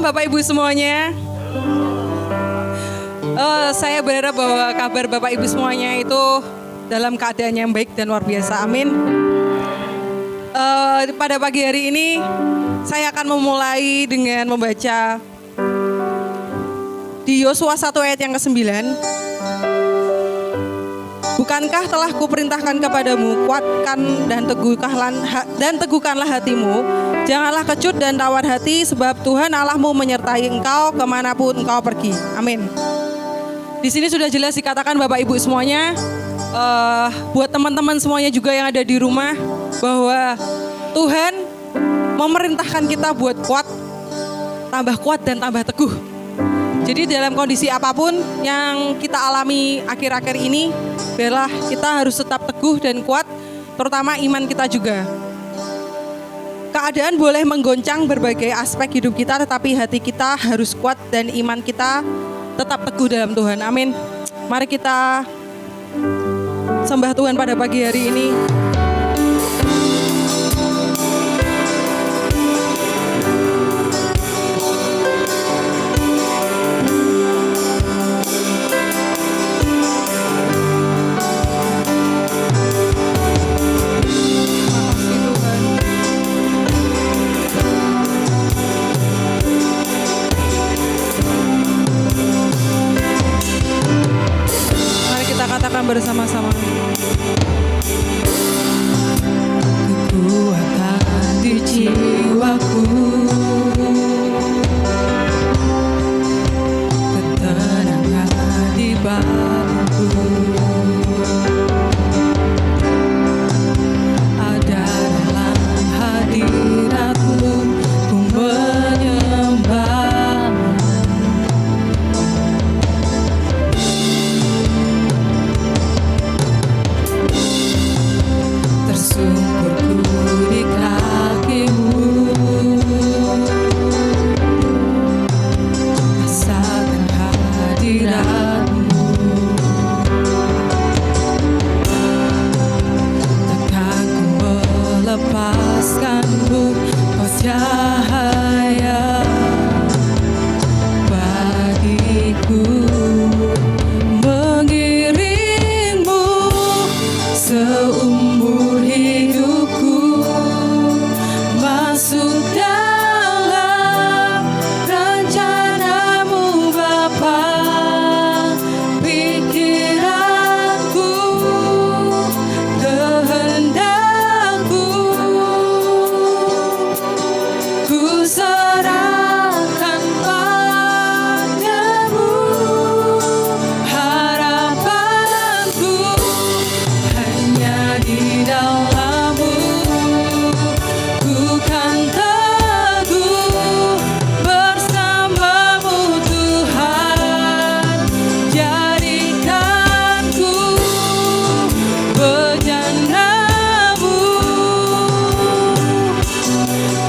Bapak Ibu semuanya. Saya berharap bahwa kabar Bapak Ibu semuanya itu dalam keadaan yang baik dan luar biasa. Amin. Pada pagi hari ini saya akan memulai dengan membaca di Yosua 1 ayat yang ke-9. Bukankah telah kuperintahkan kepadamu, kuatkan dan teguhkanlah hatimu. Janganlah kecut dan tawar hati, sebab Tuhan Allahmu menyertai engkau kemanapun engkau pergi. Amin. Di sini sudah jelas dikatakan Bapak Ibu semuanya, buat teman-teman semuanya juga yang ada di rumah, bahwa Tuhan memerintahkan kita buat kuat dan tambah teguh. Jadi dalam kondisi apapun yang kita alami akhir-akhir ini, biarlah kita harus tetap teguh dan kuat, terutama iman kita juga. Keadaan boleh menggoncang berbagai aspek hidup kita, tetapi hati kita harus kuat dan iman kita tetap teguh dalam Tuhan. Amin. Mari kita sembah Tuhan pada pagi hari ini. Bersama-sama. Kekuatan di jiwaku, ketenangan di batinku, ada dalam hadiratmu, ku menyembah. Tersungkurku di kakimu, rasakan hadiratmu, takkan ku melepaskanmu, kau cahaya bagiku, mengiringmu seumur hidupku, masuk dalam rencanamu Bapa. Pikiranku, kehendakku, ku serahkan padamu, harapanku hanya di dalam-Mu. Ku kan teguh bersama-Mu Tuhan, jadikanku bejana-Mu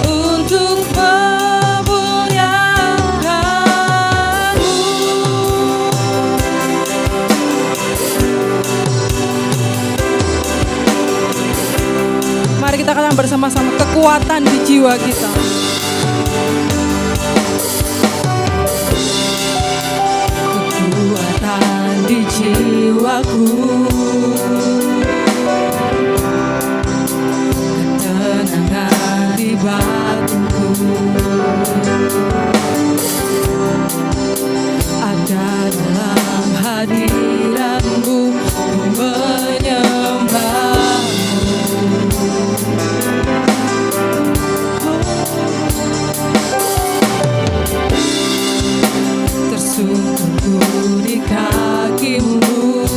untuk memuliakan-Mu. Mari kita katakan bersama-sama, kekuatan di jiwa kita. Kekuatan di jiwaku, ketenangan di batinku, ada dalam hadirat-Mu, ku menyembah. Tersungkur di kakimu,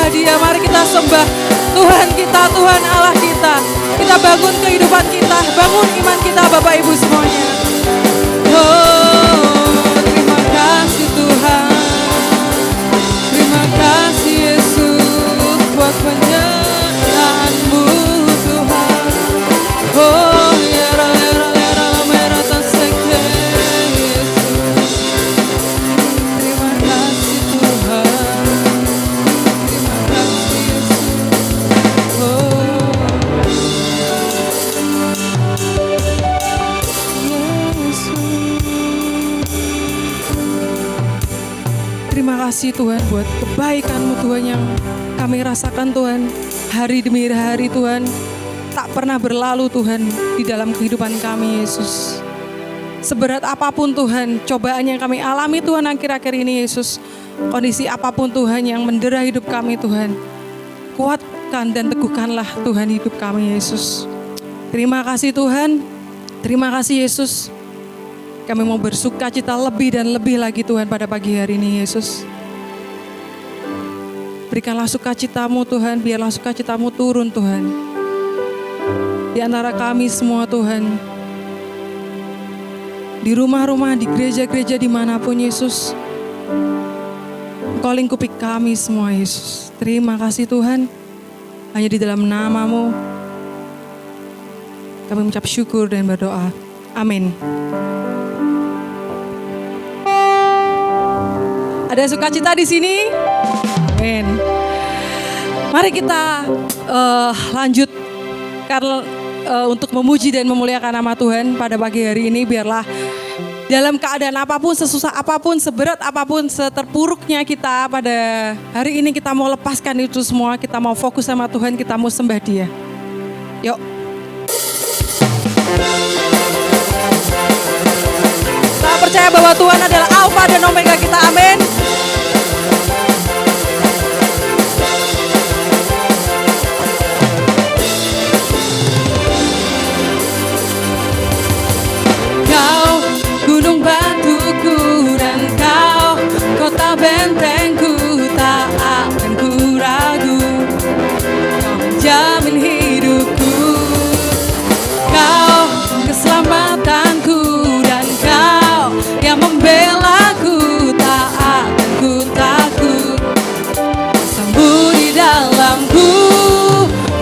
sembah Dia, mari kita sembah Tuhan kita, Tuhan Allah kita. Kita bangun kehidupan kita, bangun iman kita Bapak Ibu semuanya. Oh, terima kasih Tuhan. Terima kasih Yesus buat penyertaan-Mu Tuhan. Oh, terima kasih Tuhan buat kebaikan-Mu Tuhan yang kami rasakan Tuhan. Hari demi hari Tuhan, tak pernah berlalu Tuhan di dalam kehidupan kami Yesus. Seberat apapun Tuhan, cobaan yang kami alami Tuhan akhir-akhir ini Yesus. Kondisi apapun Tuhan yang mendera hidup kami Tuhan. Kuatkan dan teguhkanlah Tuhan hidup kami Yesus. Terima kasih Tuhan, terima kasih Yesus. Kami mau bersuka cita lebih dan lebih lagi Tuhan pada pagi hari ini Yesus. Berikanlah sukacita-Mu Tuhan, biarlah sukacita-Mu turun Tuhan. Di antara kami semua Tuhan. Di rumah-rumah, di gereja-gereja dimanapun Yesus. Engkau lingkupi kami semua Yesus. Terima kasih Tuhan. Hanya di dalam nama-Mu kami mengucap syukur dan berdoa. Amin. Ada sukacita di sini? Amin. Mari kita lanjut karena untuk memuji dan memuliakan nama Tuhan pada pagi hari ini. Biarlah dalam keadaan apapun, sesusah apapun, seberat apapun, seterpuruknya kita pada hari ini kita mau lepaskan itu semua. Kita mau fokus sama Tuhan, kita mau sembah Dia. Yuk. Kita percaya bahwa Tuhan adalah Alfa dan Omega kita. Amin. Bentengku tak akan ku ragu, Kau menjamin hidupku, Kau keselamatanku dan Kau yang membelaku, tak akan ku takut. Sambut di dalamku,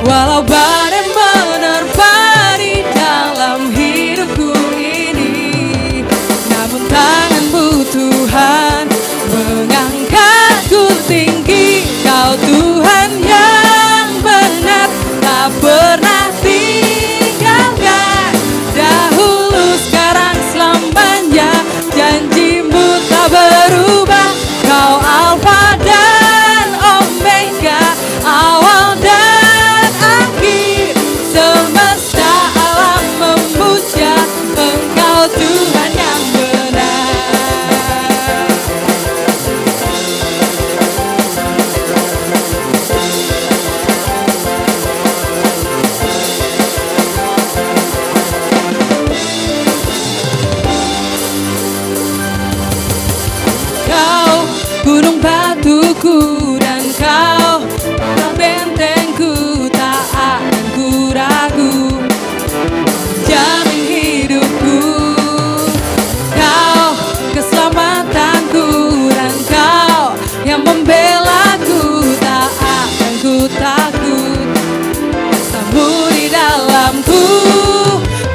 walau badai menerpa di dalam hidupku ini, namun tangan-Mu Tuhan mengangkatku tinggi. Kau Tuhan yang benar, tak pernah tinggalkan. Dahulu, sekarang, selamanya, janji-Mu tak berubah. Kau Alfa dan Omega, awal dan akhir. Semesta alam memuja Engkau Tuhan yang benar. Gunung batuku dan Kau bentengku, tak akan ku ragu, jamin hidupku, Kau keselamatanku dan Kau yang membelaku, tak akan ku takut. Sambut di dalamku,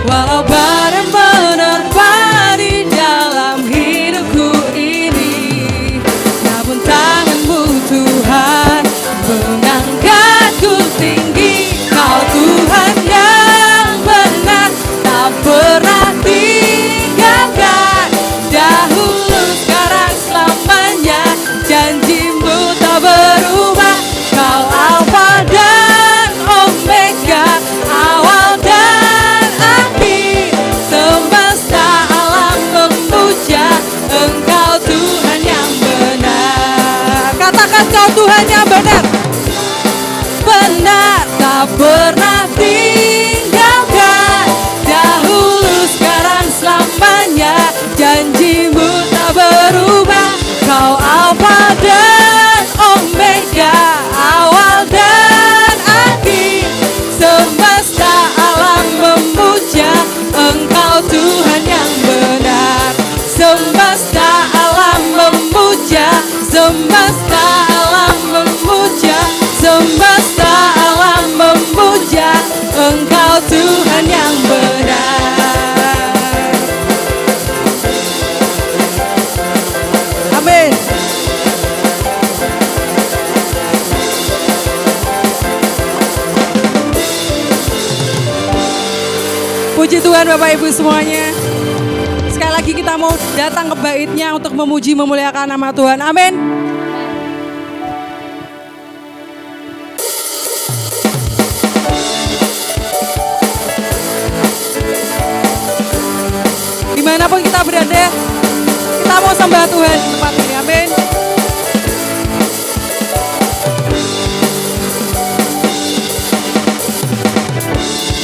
walau badai menerpa di dalam hidupku ini, namun tangan-Mu Tuhan mengangkatku tinggi. Kau Tuhan yang benar, tak pernah tinggalkan. Dahulu, sekarang, selamanya, janji-Mu tak berubah. Kau Alfa dan Omega, awal dan akhir. Semesta alam memuja Engkau Tuhan yang benar. Katakan Kau Tuhan yang benar. Benar, tak pernah tinggalkan. Dahulu, sekarang, selamanya, janji-Mu tak berubah. Kau Alfa dan Omega, Puji Tuhan Bapak Ibu semuanya. Sekali lagi kita mau datang ke bait-Nya untuk memuji memuliakan nama Tuhan. Amin. Dimanapun kita berada, kita mau sembah Tuhan di tempat ini. Amin.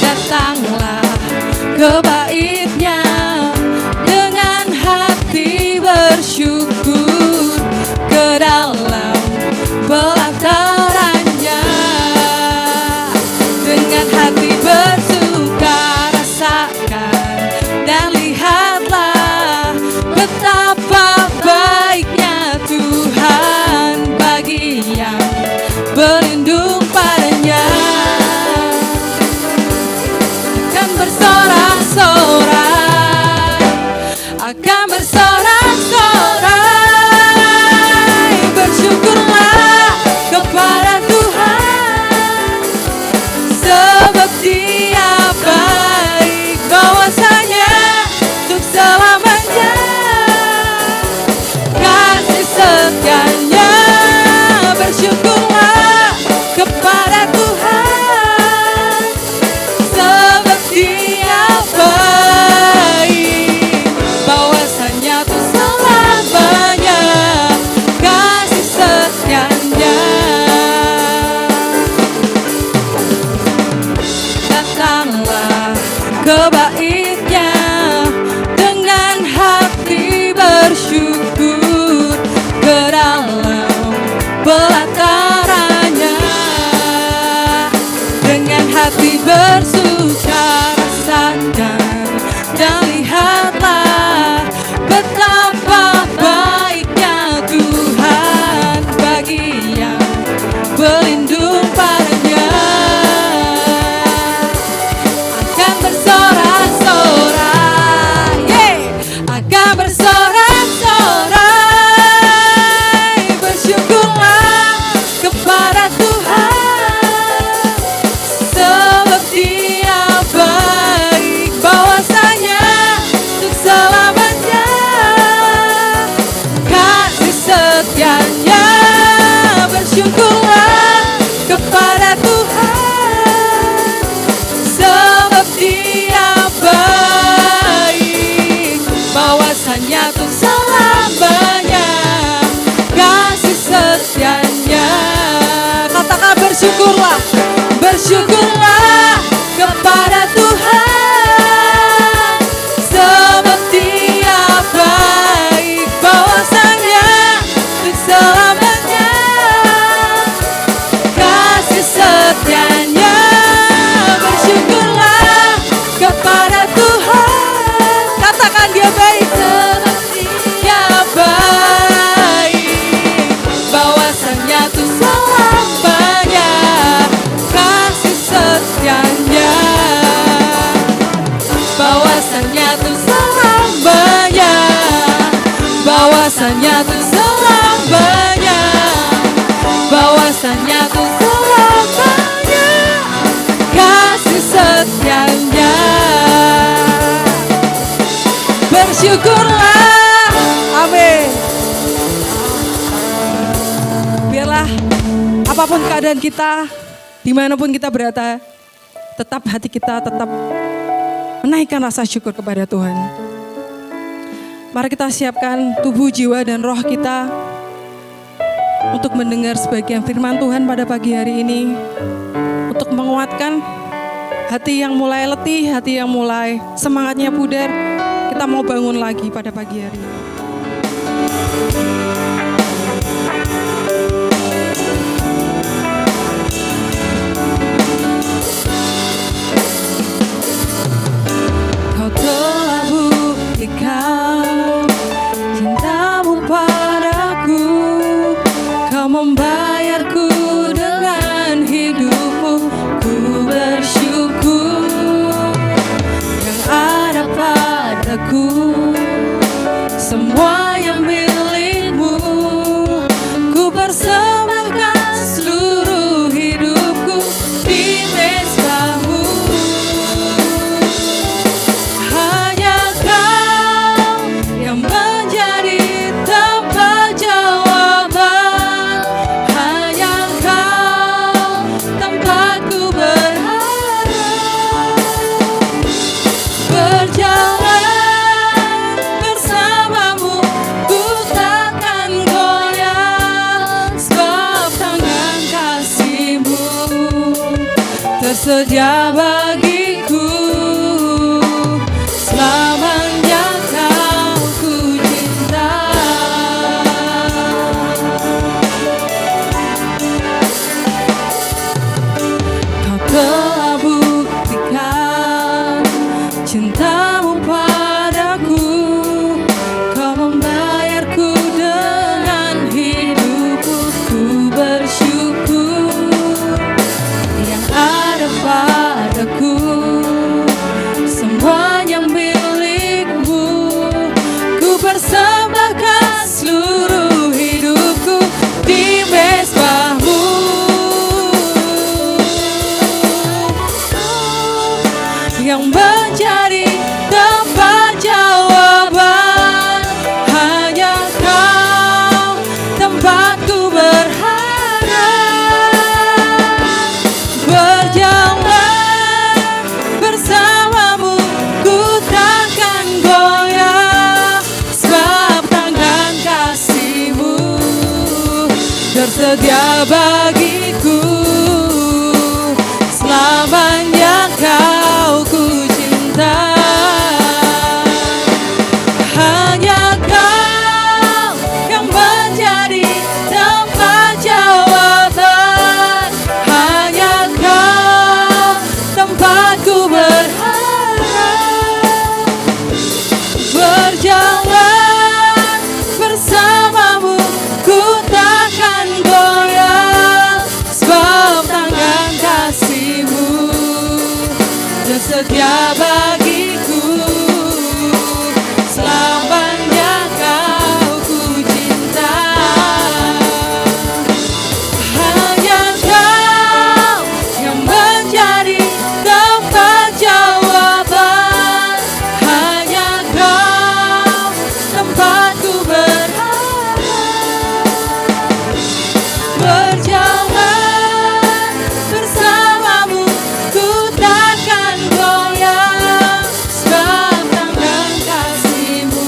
Datanglah ke bait-Nya dengan hati bersyukur, ke dalam pelataran-Nya dengan hati bersuka. Rasakan dan lihatlah betapa baiknya Tuhan bagi yang berlindung padanya. Akan bersorak-sorai, bersyukurlah kepada Tuhan, sebab Dia baik, bahwasanya untuk selamanya kasih setia-Nya. Bersyukurlah kepada Tuhan, sebab Dia baik, bahwasanya tuh selamanya kasih setia-Nya. Datanglah ke bait-Nya dengan hati bersyukur, ke dalam pelataran-Nya dengan hati bersuka. Rasakan dan lihatlah betapa baiknya Tuhan bagi yang berlindung padanya. Akan bersorak-sorai, akan bersorak-sorai, bersyukurlah kepada Tuhan, sebab Dia baik, bahwasanya untuk selamanya kasih setia-Nya. Bersyukurlah kepada Tuhan, sebab Dia baik, bahwasanya untuk selamanya kasih setia-Nya. Katakan bersyukurlah, bersyukurlah kepada Tuhan, sebab Dia baik, bahwasanya untuk selamanya kasih setia-Nya. Bersyukurlah kepada Tuhan, katakan Dia baik, sebab Dia baik, bahwasanya untuk selamanya kasih setia-Nya. Bahwasanya untuk selamanya, bahwasanya untuk selamanya, bahwasanya untuk selamanya kasih setia-Nya. Bersyukurlah, amin. Biarlah apapun keadaan kita, dimanapun kita berada, tetap hati kita tetap menaikkan rasa syukur kepada Tuhan. Mari kita siapkan tubuh, jiwa, dan roh kita untuk mendengar sebagian firman Tuhan pada pagi hari ini, untuk menguatkan hati yang mulai letih, hati yang mulai semangatnya pudar. Kita mau bangun lagi pada pagi hari ini. Kau telah buktikan cinta-Mu padaku, Kau membayarku dengan hidup-Mu. Ku bersyukur yang ada padaku, semua yang milik tersedia bagiku. Selamanya Kau ku cinta. Kau telah buktikan cintamu padaku. Kau membayarku dengan hidupku. Ku bersyukur yang ada padaku. Semuanya milikmu. Ku persembahkan seluruh hidupku di mezbahmu. Yang menjadi tempat jawaban hanya Kau, tempatku berharap. Berjalan bersamamu, ku takkan goyah, sebab tangan kasih-Mu tersedia bagiku. Selamanya Kau ku cinta. Hanya Kau yang menjadi tempat jawaban. Hanya Kau tempatku berharap. Berjalan bersamamu, ku takkan goyah, sebab tangan kasih-Mu tersedia bagiku. Selamanya Kau ku cinta. Hanya Kau yang menjadi tempat jawaban. Hanya Kau tempatku berharap. Berjalan bersamamu, ku takkan goyah, sebab tangan kasih-Mu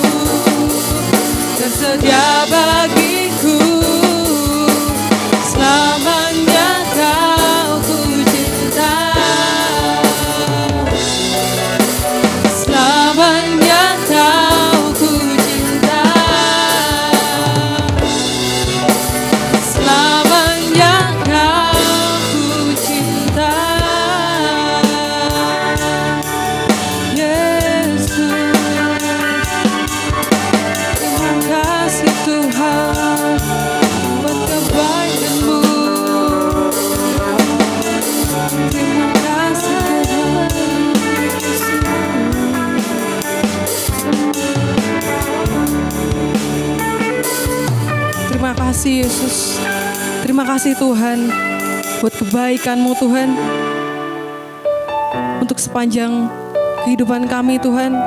tersedia bagiku. Selamanya Kau ku cinta. Selamanya Kau ku cinta. Selamanya Kau ku cinta. Yesus, terima kasih Tuhan buat kebaikan-Mu. Terima kasih Tuhan. Terima kasih Yesus. Terima kasih Tuhan buat kebaikan-Mu Tuhan. Untuk sepanjang kehidupan kami Tuhan.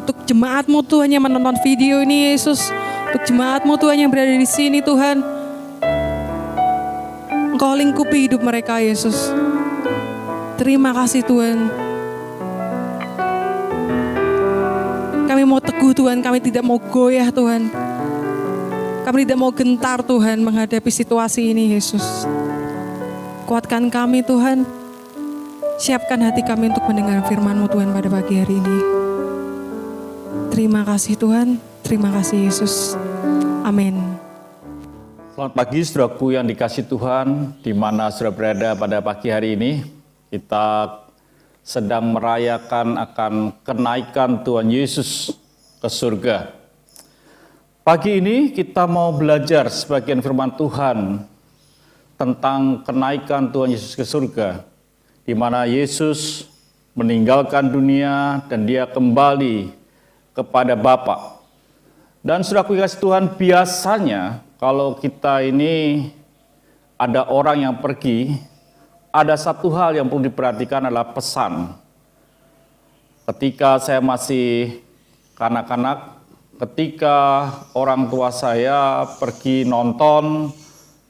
Untuk jemaat-Mu Tuhan yang menonton video ini Yesus. Untuk jemaat-Mu Tuhan yang berada di sini Tuhan. Engkau lingkupi hidup mereka Yesus. Terima kasih Tuhan. Kami mau teguh Tuhan, kami tidak mau goyah Tuhan. Kami tidak mau gentar Tuhan menghadapi situasi ini Yesus. Kuatkan kami Tuhan. Siapkan hati kami untuk mendengar firman-Mu Tuhan pada pagi hari ini. Terima kasih Tuhan, terima kasih Yesus. Amin. Selamat pagi saudaraku yang dikasihi Tuhan, di mana saudara berada pada pagi hari ini. Kita sedang merayakan akan kenaikan Tuhan Yesus ke surga. Pagi ini kita mau belajar sebagian firman Tuhan tentang kenaikan Tuhan Yesus ke surga, di mana Yesus meninggalkan dunia dan Dia kembali kepada Bapa. Dan saudaraku yang dikasihi Tuhan, biasanya kalau kita ini ada orang yang pergi, ada satu hal yang perlu diperhatikan adalah pesan. Ketika saya masih kanak-kanak, ketika orang tua saya pergi nonton,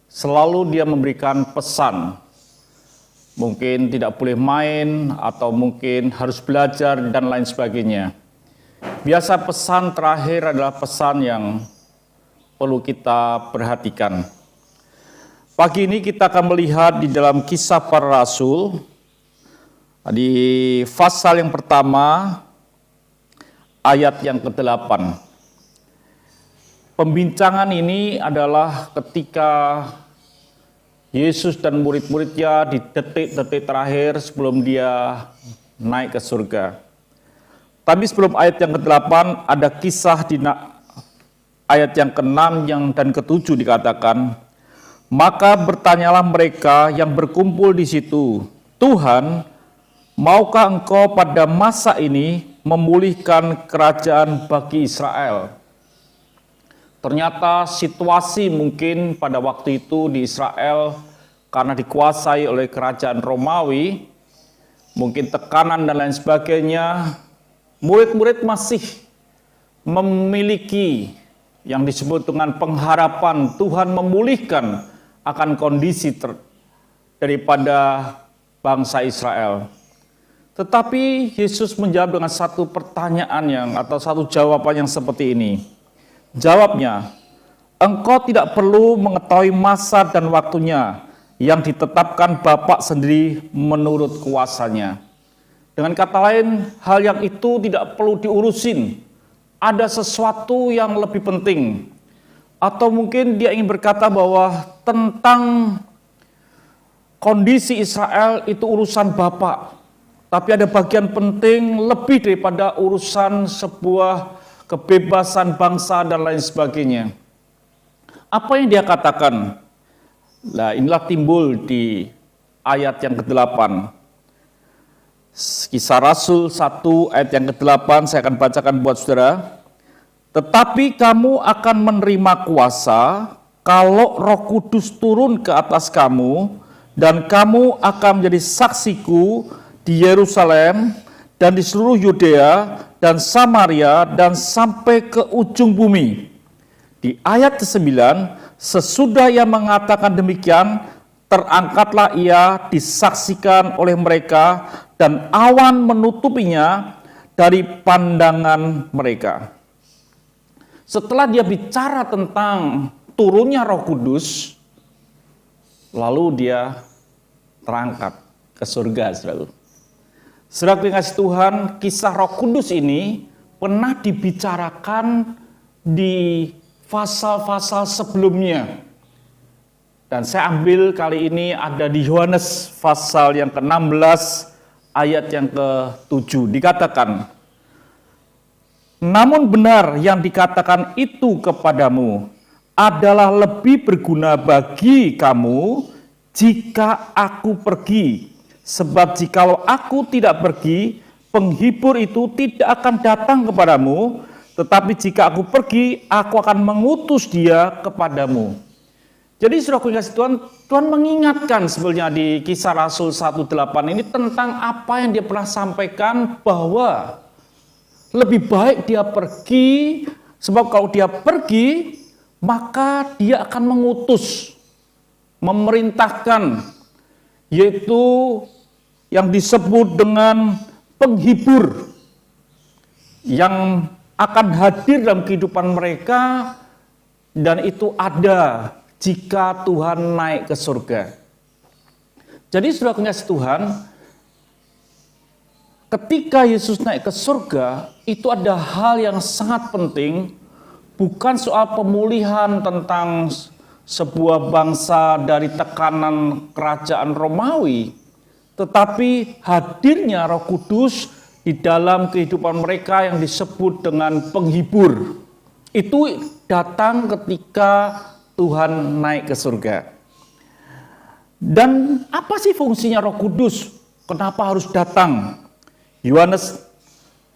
selalu dia memberikan pesan. Mungkin tidak boleh main, atau mungkin harus belajar, dan lain sebagainya. Biasa pesan terakhir adalah pesan yang perlu kita perhatikan. Pagi ini kita akan melihat di dalam Kisah Para Rasul, Di pasal yang pertama, ayat yang ke-8. Pembincangan ini adalah ketika Yesus dan murid-muridnya di detik-detik terakhir sebelum dia naik ke surga. Tapi sebelum ayat yang ke-8 ada kisah di ayat yang ke-6 dan ke-7 dikatakan, maka bertanyalah mereka yang berkumpul di situ, Tuhan, maukah engkau pada masa ini memulihkan kerajaan bagi Israel? Ternyata situasi mungkin pada waktu itu di Israel karena dikuasai oleh kerajaan Romawi, mungkin tekanan dan lain sebagainya, murid-murid masih memiliki yang disebut dengan pengharapan Tuhan memulihkan akan kondisi daripada bangsa Israel. Tetapi Yesus menjawab dengan satu pertanyaan atau satu jawaban yang seperti ini. Jawabnya, engkau tidak perlu mengetahui masa dan waktunya yang ditetapkan Bapa sendiri menurut kuasanya. Dengan kata lain, hal yang itu tidak perlu diurusin. Ada sesuatu yang lebih penting. Atau mungkin dia ingin berkata bahwa tentang kondisi Israel itu urusan Bapa. Tapi ada bagian penting lebih daripada urusan sebuah kebebasan bangsa dan lain sebagainya. Apa yang dia katakan? Nah, inilah timbul di ayat yang ke-8. Kisah Rasul 1 ayat yang ke-8 saya akan bacakan buat saudara. Tetapi kamu akan menerima kuasa kalau Roh Kudus turun ke atas kamu, dan kamu akan menjadi saksiku di Yerusalem dan di seluruh Yudea dan Samaria dan sampai ke ujung bumi. Di ayat ke-9, sesudah ia mengatakan demikian, terangkatlah ia disaksikan oleh mereka dan awan menutupinya dari pandangan mereka. Setelah dia bicara tentang turunnya Roh Kudus, lalu dia terangkat ke surga, saudara. Saudara yang kasih Tuhan, kisah Roh Kudus ini pernah dibicarakan di pasal-pasal sebelumnya. Dan saya ambil kali ini ada di Yohanes pasal yang ke-16 ayat yang ke-7. Dikatakan, namun benar yang dikatakan itu kepadamu adalah lebih berguna bagi kamu jika aku pergi. Sebab jikalau aku tidak pergi, penghibur itu tidak akan datang kepadamu, tetapi jika aku pergi, aku akan mengutus dia kepadamu. Jadi saudara kasih Tuhan, Tuhan mengingatkan sebenarnya di kisah Rasul 1:8 ini tentang apa yang dia pernah sampaikan, bahwa lebih baik dia pergi, sebab kalau dia pergi, maka dia akan mengutus, memerintahkan, yaitu yang disebut dengan penghibur yang akan hadir dalam kehidupan mereka, dan itu ada jika Tuhan naik ke surga. Jadi saudara kasih Tuhan, ketika Yesus naik ke surga, itu ada hal yang sangat penting, bukan soal pemulihan tentang sebuah bangsa dari tekanan kerajaan Romawi, tetapi hadirnya Roh Kudus di dalam kehidupan mereka yang disebut dengan penghibur. Itu datang ketika Tuhan naik ke surga. Dan apa sih fungsinya Roh Kudus? Kenapa harus datang? Yohanes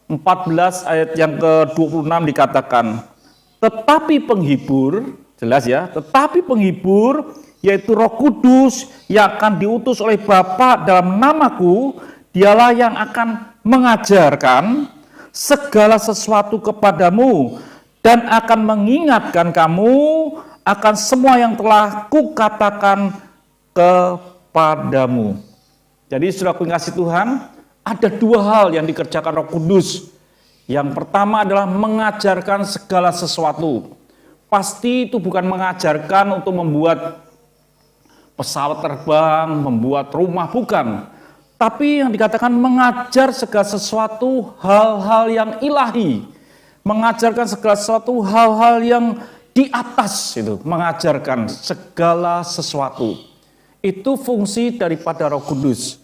14 ayat yang ke-26 dikatakan, tetapi penghibur, jelas ya, tetapi penghibur, yaitu Roh Kudus yang akan diutus oleh Bapa dalam namaku, dialah yang akan mengajarkan segala sesuatu kepadamu dan akan mengingatkan kamu akan semua yang telah kukatakan kepadamu. Jadi saudara kasih Tuhan, ada dua hal yang dikerjakan Roh Kudus. Yang pertama adalah mengajarkan segala sesuatu. Pasti itu bukan mengajarkan untuk membuat pesawat terbang, membuat rumah, bukan. tapi yang dikatakan mengajar segala sesuatu hal-hal yang ilahi, mengajarkan segala sesuatu hal-hal yang di atas itu, mengajarkan segala sesuatu. Itu fungsi daripada Roh Kudus.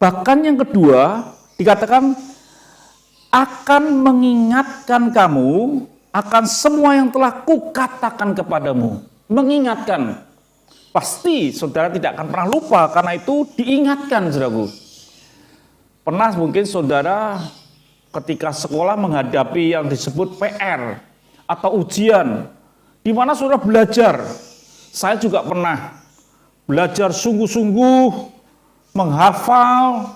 Bahkan yang kedua dikatakan akan mengingatkan kamu akan semua yang telah kukatakan kepadamu. Mengingatkan. Pasti saudara tidak akan pernah lupa, karena itu diingatkan, saudaraku. Pernah mungkin saudara ketika sekolah menghadapi yang disebut PR atau ujian, di mana saudara belajar. Saya juga pernah belajar sungguh-sungguh, menghafal,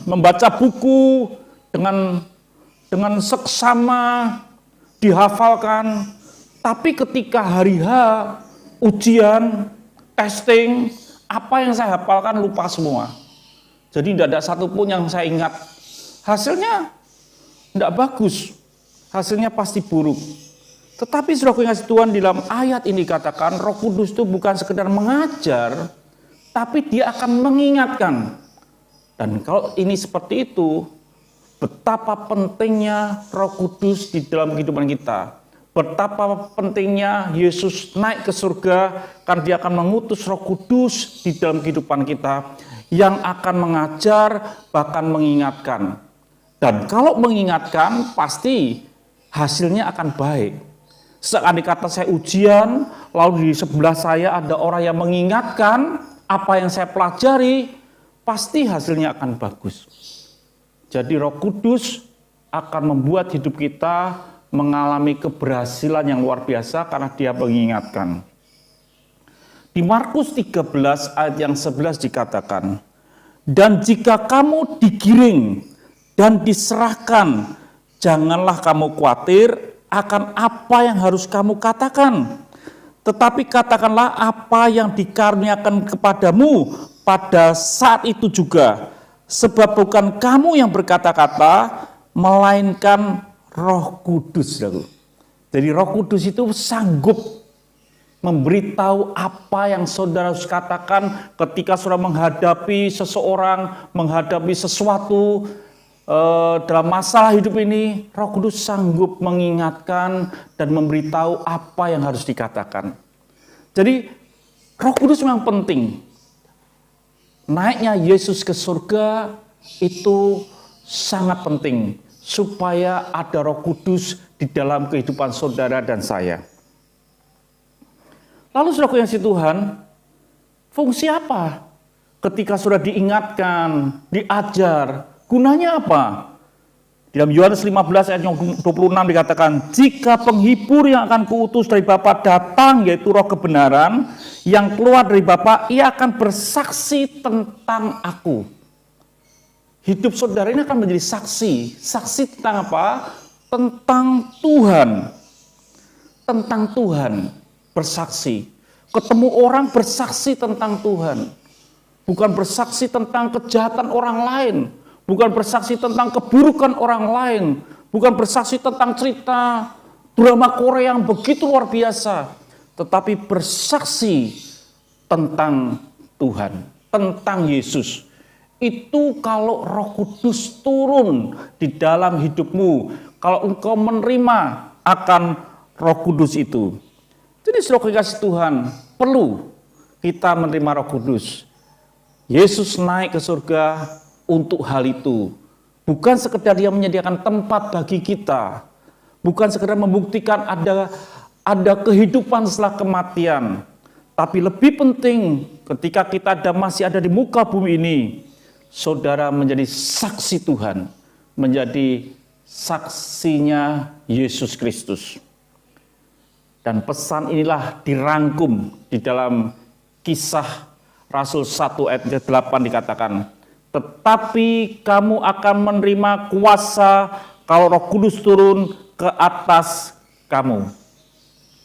membaca buku dengan seksama, dihafalkan. Tapi ketika hari H, ujian, testing, apa yang saya hafalkan lupa semua. Jadi tidak ada satupun yang saya ingat. Hasilnya tidak bagus. Hasilnya pasti buruk. Tetapi saudara yang kasih Tuhan, di dalam ayat ini katakan Roh Kudus itu bukan sekedar mengajar, tapi dia akan mengingatkan. Dan kalau ini seperti itu, betapa pentingnya Roh Kudus di dalam kehidupan kita. Betapa pentingnya Yesus naik ke surga, karena dia akan mengutus Roh Kudus di dalam kehidupan kita yang akan mengajar, bahkan mengingatkan. Dan kalau mengingatkan, pasti hasilnya akan baik. Seandainya kata saya ujian, lalu di sebelah saya ada orang yang mengingatkan apa yang saya pelajari, pasti hasilnya akan bagus. Jadi Roh Kudus akan membuat hidup kita mengalami keberhasilan yang luar biasa karena dia mengingatkan. Di Markus 13 ayat yang 11 dikatakan, dan jika kamu digiring dan diserahkan, janganlah kamu khawatir akan apa yang harus kamu katakan. Tetapi katakanlah apa yang dikaruniakan kepadamu pada saat itu juga. Sebab bukan kamu yang berkata-kata, melainkan Roh Kudus. Jadi Roh Kudus itu sanggup memberitahu apa yang saudara harus katakan ketika saudara menghadapi seseorang, menghadapi sesuatu dalam masalah hidup ini. Roh Kudus sanggup mengingatkan dan memberitahu apa yang harus dikatakan. Jadi Roh Kudus memang penting. Naiknya Yesus ke surga itu sangat penting, supaya ada Roh Kudus di dalam kehidupan saudara dan saya. Lalu saudara yang kasih Tuhan, fungsi apa? Ketika sudah diingatkan, diajar, gunanya apa? Dalam Yohanes 15 ayat 26 dikatakan, jika penghibur yang akan kuutus dari Bapa datang, yaitu Roh kebenaran, yang keluar dari Bapa, ia akan bersaksi tentang aku. Hidup saudara ini akan menjadi saksi. Saksi tentang apa? Tentang Tuhan. Tentang Tuhan bersaksi. Ketemu orang bersaksi tentang Tuhan. Bukan bersaksi tentang kejahatan orang lain. Bukan bersaksi tentang keburukan orang lain. Bukan bersaksi tentang cerita drama Korea yang begitu luar biasa. Tetapi bersaksi tentang Tuhan. Tentang Yesus. Itu kalau Roh Kudus turun di dalam hidupmu, kalau engkau menerima akan Roh Kudus itu. Jadi saudara kasih Tuhan, perlu kita menerima Roh Kudus. Yesus naik ke surga untuk hal itu. Bukan sekedar dia menyediakan tempat bagi kita. Bukan sekedar membuktikan ada kehidupan setelah kematian. Tapi lebih penting ketika kita masih ada di muka bumi ini, saudara menjadi saksi Tuhan, menjadi saksinya Yesus Kristus. Dan pesan inilah dirangkum di dalam Kisah Rasul 1 ayat 8 dikatakan, tetapi kamu akan menerima kuasa kalau Roh Kudus turun ke atas kamu.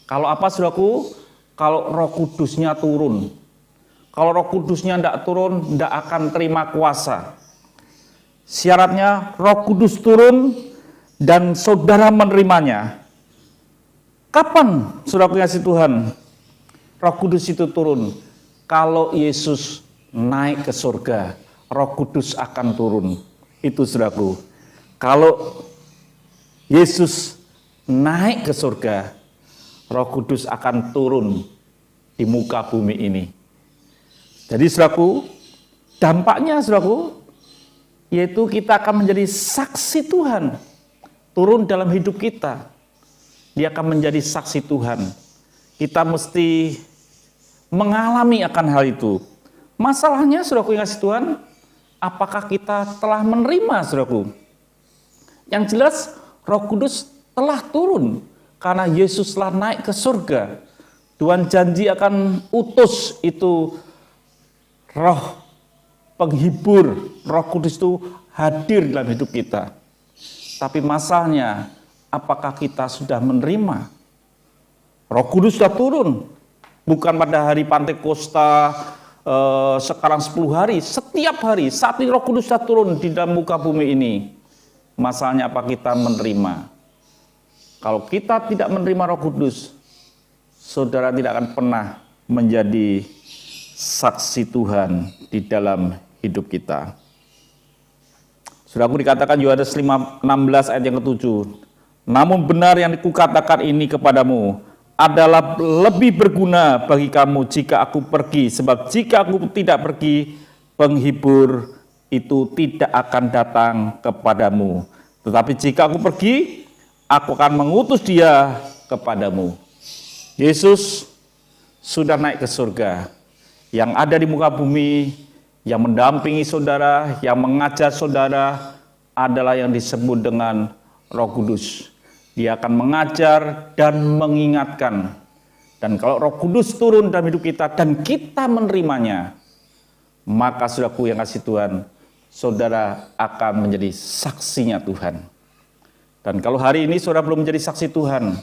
Kalau apa saudaraku? Kalau Roh Kudusnya turun. Kalau Roh Kudusnya tidak turun, tidak akan terima kuasa. Syaratnya Roh Kudus turun dan saudara menerimanya. Kapan saudara kasih Tuhan Roh Kudus itu turun? Kalau Yesus naik ke surga. Roh Kudus akan turun. Itu saudaraku. Kalau Yesus naik ke surga, Roh Kudus akan turun di muka bumi ini. Jadi saudaraku, dampaknya saudaraku, yaitu kita akan menjadi saksi Tuhan. Turun dalam hidup kita. Dia akan menjadi saksi Tuhan. Kita mesti mengalami akan hal itu. Masalahnya saudaraku yang kasih Tuhan, apakah kita telah menerima saudaraku? Yang jelas Roh Kudus telah turun karena Yesus telah naik ke surga. Tuhan janji akan utus itu roh penghibur, Roh Kudus itu hadir dalam hidup kita. Tapi masalahnya, apakah kita sudah menerima? Roh Kudus sudah turun. Bukan pada hari Pantekosta, sekarang 10 hari, setiap hari, saat ini Roh Kudus sudah turun di dalam muka bumi ini. Masalahnya apa kita menerima? Kalau kita tidak menerima Roh Kudus, saudara tidak akan pernah menjadi saksi Tuhan di dalam hidup kita. Saudaraku, dikatakan Yohanes 16 ayat yang ke-7. Namun benar yang kukatakan ini kepadamu adalah lebih berguna bagi kamu jika aku pergi. Sebab jika aku tidak pergi, penghibur itu tidak akan datang kepadamu. Tetapi jika aku pergi, aku akan mengutus dia kepadamu. Yesus sudah naik ke surga. Yang ada di muka bumi, yang mendampingi saudara, yang mengajar saudara adalah yang disebut dengan Roh Kudus. Dia akan mengajar dan mengingatkan. Dan kalau Roh Kudus turun dalam hidup kita dan kita menerimanya, maka saudaraku yang kasih Tuhan, saudara akan menjadi saksinya Tuhan. Dan kalau hari ini saudara belum menjadi saksi Tuhan,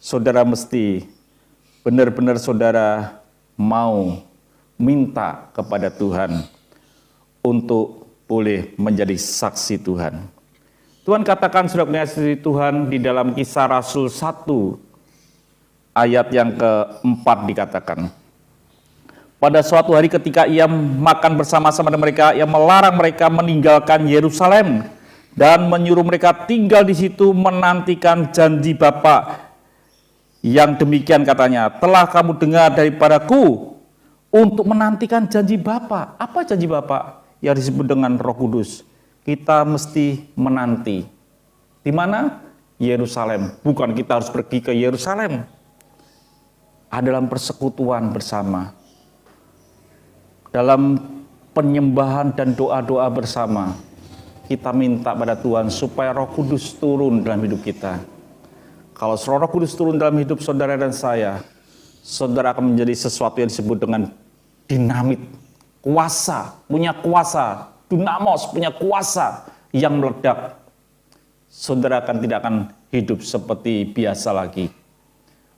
saudara mesti benar-benar saudara mau minta kepada Tuhan untuk boleh menjadi saksi Tuhan. Tuhan katakan sudah mengasihi Tuhan di dalam Kisah Rasul 1 ayat yang ke-4 dikatakan. Pada suatu hari ketika ia makan bersama-sama dengan mereka, ia melarang mereka meninggalkan Yerusalem dan menyuruh mereka tinggal di situ menantikan janji Bapa. Yang demikian katanya, telah kamu dengar daripadaku untuk menantikan janji Bapa. Apa janji Bapa? Yang disebut dengan Roh Kudus. Kita mesti menanti. Di mana? Yerusalem. Bukan kita harus pergi ke Yerusalem. Dalam persekutuan bersama. Dalam penyembahan dan doa-doa bersama. Kita minta pada Tuhan supaya Roh Kudus turun dalam hidup kita. Kalau Roh Kudus turun dalam hidup saudara dan saya, saudara akan menjadi sesuatu yang disebut dengan dinamit. Punya kuasa, dunamos, punya kuasa yang meledak. Saudara tidak akan hidup seperti biasa lagi.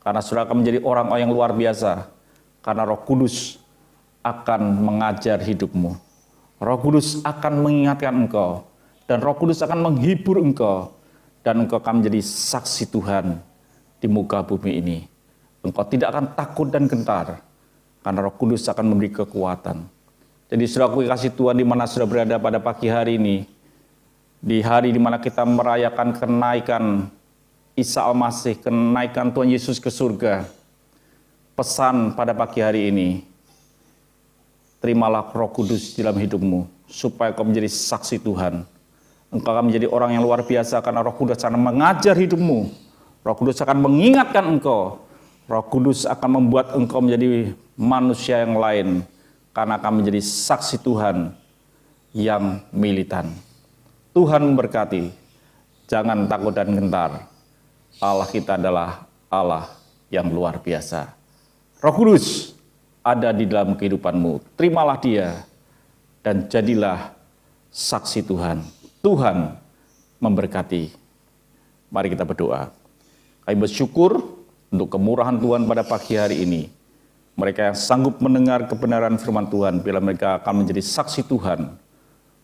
Karena saudara akan menjadi orang yang luar biasa. Karena Roh Kudus akan mengajar hidupmu. Roh Kudus akan mengingatkan engkau. Dan Roh Kudus akan menghibur engkau. Dan engkau akan menjadi saksi Tuhan di muka bumi ini. Engkau tidak akan takut dan gentar. Karena Roh Kudus akan memberi kekuatan. Jadi saudaraku kasih Tuhan di mana sudah berada pada pagi hari ini, di hari di mana kita merayakan kenaikan Isa Al-Masih, kenaikan Tuhan Yesus ke surga. Pesan pada pagi hari ini, terimalah Roh Kudus dalam hidupmu, supaya kau menjadi saksi Tuhan. Engkau akan menjadi orang yang luar biasa karena Roh Kudus akan mengajar hidupmu. Roh Kudus akan mengingatkan engkau. Roh Kudus akan membuat engkau menjadi manusia yang lain. Karena akan menjadi saksi Tuhan yang militan. Tuhan memberkati. Jangan takut dan gentar. Allah kita adalah Allah yang luar biasa. Roh Kudus ada di dalam kehidupanmu. Terimalah dia dan jadilah saksi Tuhan. Tuhan memberkati. Mari kita berdoa. Kami bersyukur untuk kemurahan Tuhan pada pagi hari ini. Mereka yang sanggup mendengar kebenaran firman Tuhan, bila mereka akan menjadi saksi Tuhan,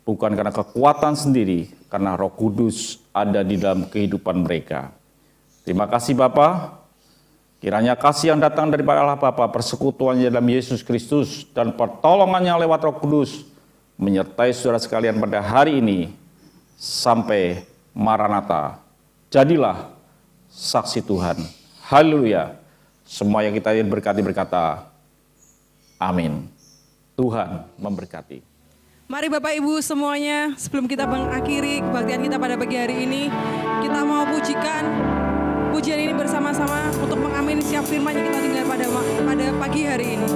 bukan karena kekuatan sendiri, karena Roh Kudus ada di dalam kehidupan mereka. Terima kasih Bapa. Kiranya kasih yang datang daripada Allah Bapa, persekutuannya dalam Yesus Kristus, dan pertolongannya lewat Roh Kudus, menyertai saudara sekalian pada hari ini sampai Maranatha. Jadilah saksi Tuhan. Haleluya. Semua yang kita berkati berkata, amin. Tuhan memberkati. Mari Bapak Ibu semuanya, sebelum kita mengakhiri kebaktian kita pada pagi hari ini, kita mau pujikan pujian ini bersama-sama untuk mengamini setiap firman yang kita dengar pada pagi hari ini.